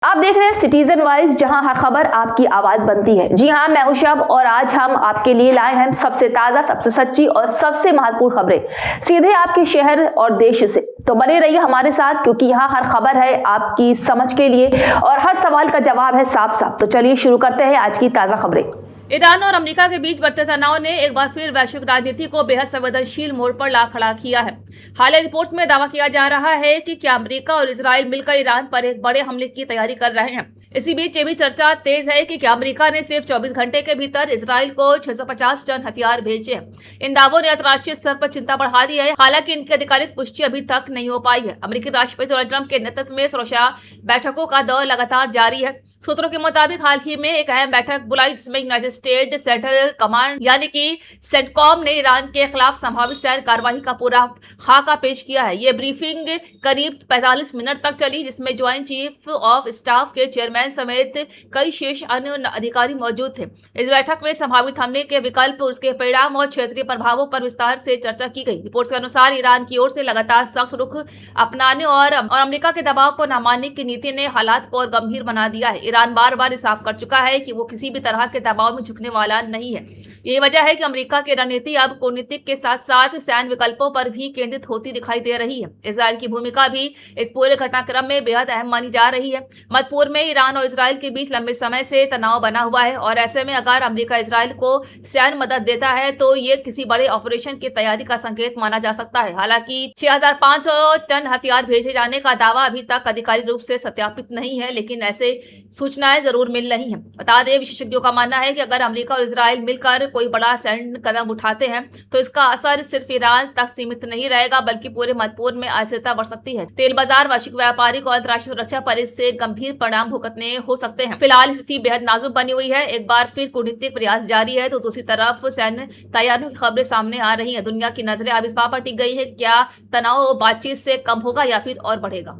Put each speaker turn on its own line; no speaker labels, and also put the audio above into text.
आप देख रहे हैं सिटीजन वाइज, जहां हर खबर आपकी आवाज बनती है। जी हां, मैं हूं शब और आज हम आपके लिए लाए हैं सबसे ताजा, सबसे सच्ची और सबसे महत्वपूर्ण खबरें सीधे आपके शहर और देश से। तो बने रहिए हमारे साथ, क्योंकि यहाँ हर खबर है आपकी समझ के लिए और हर सवाल का जवाब है साफ साफ। तो चलिए शुरू करते हैं आज की ताजा खबरें।
ईरान और अमेरिका के बीच बढ़ते तनाव ने एक बार फिर वैश्विक राजनीति को बेहद संवेदनशील मोड़ पर ला खड़ा किया है। हालिया रिपोर्ट्स में दावा किया जा रहा है कि क्या अमेरिका और इजराइल मिलकर ईरान पर एक बड़े हमले की तैयारी कर रहे हैं। इसी बीच ये भी चर्चा तेज है कि क्या अमेरिका ने सिर्फ 24 घंटे के भीतर इजराइल को 650 टन हथियार भेजे हैं। इन दावों ने अंतर्राष्ट्रीय स्तर पर चिंता बढ़ा दी है, हालांकि इनकी आधिकारिक पुष्टि अभी तक नहीं हो पाई है। अमेरिकी राष्ट्रपति डोनाल्ड ट्रंप के नेतृत्व में सुरक्षा बैठकों का दौर लगातार जारी है। सूत्रों के मुताबिक हाल ही में एक अहम बैठक बुलाई, जिसमें यूनाइटेड स्टेट सेंट्रल कमांड यानी कि सेंटकॉम ने ईरान के खिलाफ संभावित सैन्य कार्रवाई का पूरा खाका पेश किया है। ये ब्रीफिंग करीब 45 मिनट तक चली, जिसमें ज्वाइंट चीफ ऑफ स्टाफ के चेयरमैन समेत कई शीर्ष अन्य अधिकारी मौजूद थे। इस बैठक में संभावित हमले के विकल्प, उसके परिणाम और क्षेत्रीय प्रभावों पर विस्तार से चर्चा की गई। रिपोर्ट्स के अनुसार ईरान की ओर से लगातार सख्त रुख अपनाने और अमेरिका के दबाव को न मानने की नीति ने हालात को और गंभीर बना दिया है। ईरान बार बार साफ कर चुका है कि वो किसी भी तरह के दबाव में झुकने वाला नहीं है। यही वजह है कि अमेरिका की रणनीति अब कूटनीतिक के साथ साथ सैन्य विकल्पों पर भी केंद्रित होती दिखाई दे रही है। इजराइल की भूमिका भी इस पूरे घटनाक्रम में बेहद अहम मानी जा रही है। मध्य पूर्व में ईरान और इजराइल के बीच लंबे समय से तनाव बना हुआ है और ऐसे में अगर अमेरिका इजराइल को सैन्य मदद देता है तो ये किसी बड़े ऑपरेशन की तैयारी का संकेत माना जा सकता है। हालांकि 6500 टन हथियार भेजे जाने का दावा अभी तक आधिकारिक रूप से सत्यापित नहीं है, लेकिन ऐसे सूचनाएं जरूर मिल रही हैं। बता दें, विशेषज्ञों का मानना है कि अगर अमेरिका और इजराइल मिलकर कोई बड़ा सैन्य कदम उठाते हैं तो इसका असर सिर्फ ईरान तक सीमित नहीं रहेगा, बल्कि पूरे मध्य पूर्व में अस्थिरता बढ़ सकती है। तेल बाजार, वैश्विक व्यापारिक और अंतर्राष्ट्रीय सुरक्षा पर इससे गंभीर परिणाम भुगतने हो सकते हैं। फिलहाल स्थिति बेहद नाजुक बनी हुई है। एक बार फिर कूटनीतिक प्रयास जारी है तो दूसरी तरफ सैन्य तैयारियों की खबरें सामने आ रही है। दुनिया की नजरें अब इस बात पर टिक गई है, क्या तनाव बातचीत से कम होगा या फिर और बढ़ेगा।